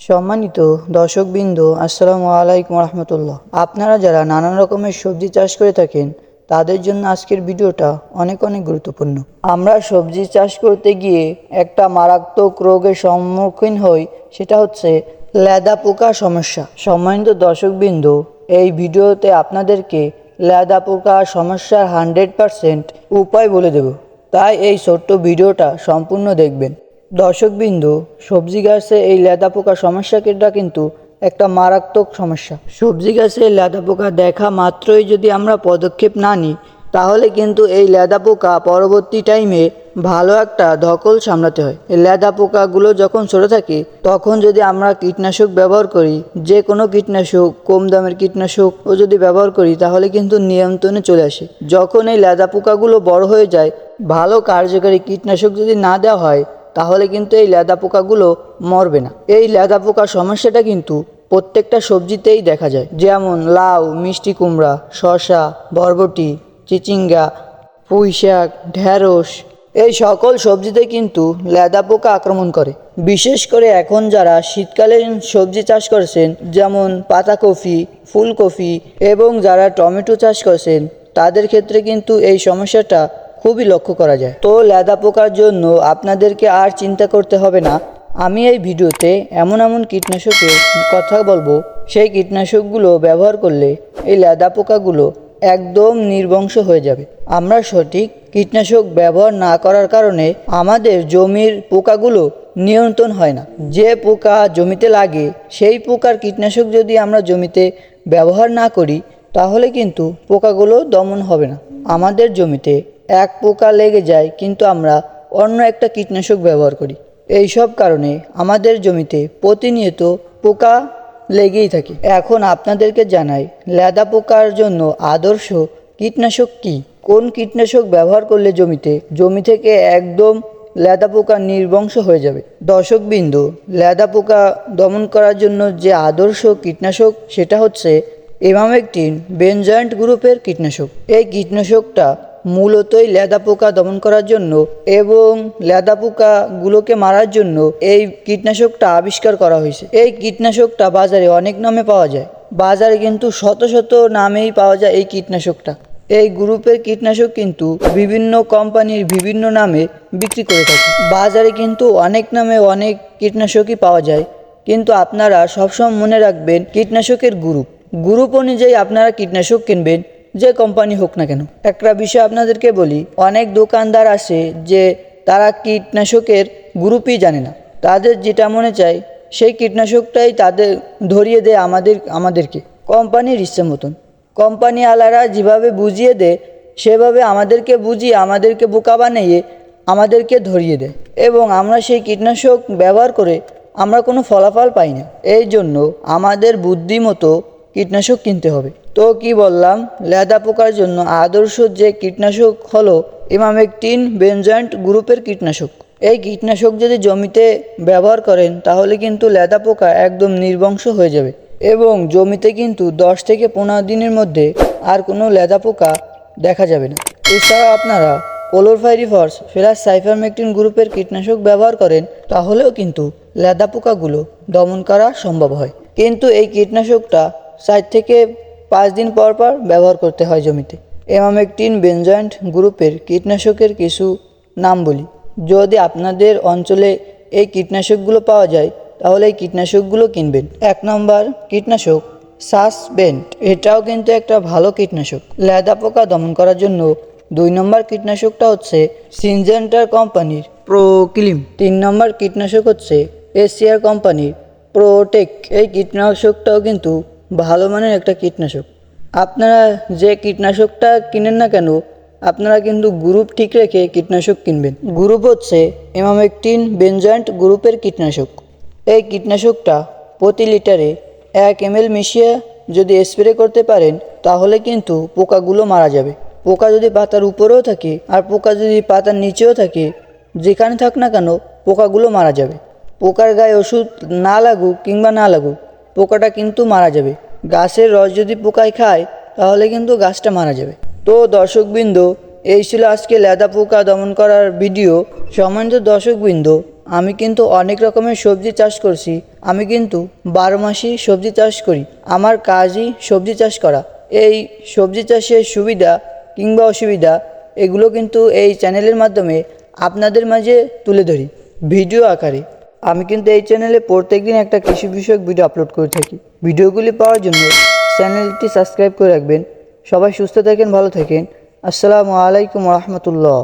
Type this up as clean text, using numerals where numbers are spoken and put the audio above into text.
সম্মানিত দর্শকবৃন্দ, আসসালামু আলাইকুম রহমতুল্লাহ। আপনারা যারা নানান রকমের সবজি চাষ করে থাকেন তাদের জন্য আজকের ভিডিওটা অনেক গুরুত্বপূর্ণ। আমরা সবজি চাষ করতে গিয়ে একটা মারাত্মক রোগের সম্মুখীন হই, সেটা হচ্ছে লেদা পোকার সমস্যা। সম্মানিত দর্শকবৃন্দ, এই ভিডিওতে আপনাদেরকে লেদা পোকার সমস্যার 100% উপায় বলে দেব, তাই এই ছোট্ট ভিডিওটা সম্পূর্ণ দেখবেন। দর্শকবৃন্দ, সবজি গাছে এই লেদা পোকার সমস্যাটা কিন্তু একটা মারাত্মক সমস্যা। সবজি গাছে লেদা পোকা দেখা মাত্রই যদি আমরা পদক্ষেপ না নিই, তাহলে কিন্তু এই লেদা পোকা পরবর্তী টাইমে ভালো একটা ধকল সামলাতে হয়। এই লেদা পোকাগুলো যখন ছোটো থাকে তখন যদি আমরা কীটনাশক ব্যবহার করি, যে কোনো কীটনাশক, কম দামের কীটনাশক ও যদি ব্যবহার করি, তাহলে কিন্তু নিয়ন্ত্রণে চলে আসে। যখন এই লেদা পোকাগুলো বড় হয়ে যায়, ভালো কার্যকারী কীটনাশক যদি না দেওয়া হয়, তাহলে কিন্তু এই লেদা পোকাগুলো মরবে না। এই লেদা পোকার সমস্যাটা কিন্তু প্রত্যেকটা সবজিতেই দেখা যায়, যেমন লাউ, মিষ্টি কুমড়া, শসা, বরবটি, চিচিঙ্গা, পুঁই শাক, ঢেঁড়স, এই সকল সবজিতে কিন্তু লেদা পোকা আক্রমণ করে। বিশেষ করে এখন যারা শীতকালীন সবজি চাষ করছেন, যেমন পাতাকপি, ফুলকপি এবং যারা টমেটো চাষ করছেন, তাদের ক্ষেত্রে কিন্তু এই সমস্যাটা খুবই লক্ষ্য করা যায়। তো লেদা পোকার জন্য আপনাদেরকে আর চিন্তা করতে হবে না। আমি এই ভিডিওতে এমন কীটনাশকের কথা বলবো, সেই কীটনাশকগুলো ব্যবহার করলে এই লেদা পোকাগুলো একদম নির্বংশ হয়ে যাবে। আমরা সঠিক কীটনাশক ব্যবহার না করার কারণে আমাদের জমির পোকাগুলো নিয়ন্ত্রণ হয় না। যে পোকা জমিতে লাগে, সেই পোকার কীটনাশক যদি আমরা জমিতে ব্যবহার না করি, তাহলে কিন্তু পোকাগুলো দমন হবে না। আমাদের জমিতে এক পোকা লেগে যায়, কিন্তু আমরা অন্য একটা কীটনাশক ব্যবহার করি। এই সব কারণে আমাদের জমিতে প্রতিনিয়ত পোকা লেগেই থাকে। এখন আপনাদেরকে জানাই, লেদা পোকার জন্য আদর্শ কীটনাশক কী, কোন কীটনাশক ব্যবহার করলে জমি থেকে একদম লেদা পোকা নির্বংশ হয়ে যাবে। দর্শকবৃন্দ, লেদা পোকা দমন করার জন্য যে আদর্শ কীটনাশক, সেটা হচ্ছে ইমামেকটিন বেনজয়েন্ট গ্রুপের কীটনাশক। এই কীটনাশকটা মূলতই লেদা পোকা দমন করার জন্য এবং লেদা পোকাগুলোকে মারার জন্য এই কীটনাশকটা আবিষ্কার করা হয়েছে। এই কীটনাশকটা বাজারে অনেক নামে পাওয়া যায়, বাজারে কিন্তু শত শত নামেই পাওয়া যায় এই কীটনাশকটা। এই গ্রুপের কীটনাশক কিন্তু বিভিন্ন কোম্পানির বিভিন্ন নামে বিক্রি করে থাকে। বাজারে কিন্তু অনেক নামে অনেক কীটনাশকই পাওয়া যায়, কিন্তু আপনারা সবসময় মনে রাখবেন কীটনাশকের গ্রুপ অনুযায়ী আপনারা কীটনাশক কিনবেন, যে কোম্পানি হোক না কেন। একটা বিষয় আপনাদেরকে বলি, অনেক দোকানদার আছে যে তারা কীটনাশকের গ্রুপই জানে না, তাদের যেটা মনে চায় সেই কীটনাশকটাই তাদের ধরিয়ে দেয় আমাদেরকে কোম্পানির ইচ্ছে মতন। কোম্পানিওয়ালারা যেভাবে বুঝিয়ে দেয়, সেভাবে আমাদেরকে বুঝিয়ে, আমাদেরকে বোকা বানিয়ে আমাদেরকে ধরিয়ে দেয়, এবং আমরা সেই কীটনাশক ব্যবহার করে আমরা কোনো ফলাফল পাই না। এই জন্য আমাদের বুদ্ধিমতো কীটনাশক কিনতে হবে। তো কি বললাম, লেদা পোকার জন্য আদর্শ যে কীটনাশক হলো ইমামেকটিন বেনজয়েন্ট গ্রুপের কীটনাশক। এই কীটনাশক যদি জমিতে ব্যবহার করেন, তাহলে কিন্তু লেদা পোকা একদম নির্বংশ হয়ে যাবে, এবং জমিতে কিন্তু 10 থেকে 15 দিনের মধ্যে আর কোনো লেদা পোকা দেখা যাবে না। এছাড়া আপনারা ক্লোরপাইরিফস প্লাস সাইপারমেকটিন গ্রুপের কীটনাশক ব্যবহার করেন, তাহলেও কিন্তু লেদা পোকাগুলো দমন করা সম্ভব হয়। কিন্তু এই কীটনাশকটা 4 থেকে 5 দিন পর ব্যবহার করতে হয় জমিতে। ইমামেকটিন বেনজয়েন্ট গ্রুপের কীটনাশকের কিছু নাম বলি। যদি আপনাদের অঞ্চলে এই কীটনাশকগুলো পাওয়া যায়, তাহলে এই কীটনাশকগুলো কিনবেন। 1 নম্বর কীটনাশক সাসপেন্ট, এটাও কিন্তু একটা ভালো কীটনাশক লেদা পোকা দমন করার জন্য। 2 নম্বর কীটনাশকটা হচ্ছে সিনজেন্টার কোম্পানির প্রোক্লিম। 3 নম্বর কীটনাশক হচ্ছে এশিয়ার কোম্পানির প্রোটেক। এই কীটনাশকটাও কিন্তু ভালো মানের একটা কীটনাশক। আপনারা যে কীটনাশকটা কিনেন না কেন, আপনারা কিন্তু গ্রুপ ঠিক রেখে কীটনাশক কিনবেন। গ্রুপ হচ্ছে ইমামেকটিন বেনজয়েন্ট গ্রুপের কীটনাশক। এই কীটনাশকটা প্রতি লিটারে 1 ml মিশিয়ে যদি স্প্রে করতে পারেন, তাহলে কিন্তু পোকাগুলো মারা যাবে। পোকা যদি পাতার উপরেও থাকে আর পোকা যদি পাতার নিচেও থাকে, যেখানে থাক না কেন, পোকাগুলো মারা যাবে। পোকার গায়ে ওষুধ না লাগুক কিংবা না লাগুক, পোকাটা কিন্তু মারা যাবে। গাছের রস যদি পোকায় খায়, তাহলে কিন্তু গাছটা মারা যাবে। তো দর্শকবৃন্দ, এই ছিল আজকে লেদা পোকা দমন করার ভিডিও। সম্মানিত দর্শকবৃন্দ, আমি কিন্তু অনেক রকমের সবজি চাষ করছি। আমি কিন্তু 12 মাসই সবজি চাষ করি। আমার কাজই সবজি চাষ করা। এই সবজি চাষের সুবিধা কিংবা অসুবিধা এগুলো কিন্তু এই চ্যানেলের মাধ্যমে আপনাদের মাঝে তুলে ধরি ভিডিও আকারে। আমি কিন্তু এই চ্যানেলে প্রত্যেকদিন একটা কৃষি বিষয়ক ভিডিও আপলোড করে থাকি। ভিডিওগুলি পাওয়ার জন্য চ্যানেলটি সাবস্ক্রাইব করে রাখবেন। সবাই সুস্থ থাকেন, ভালো থাকেন। আসসালামু আলাইকুম রহমতুল্লাহ।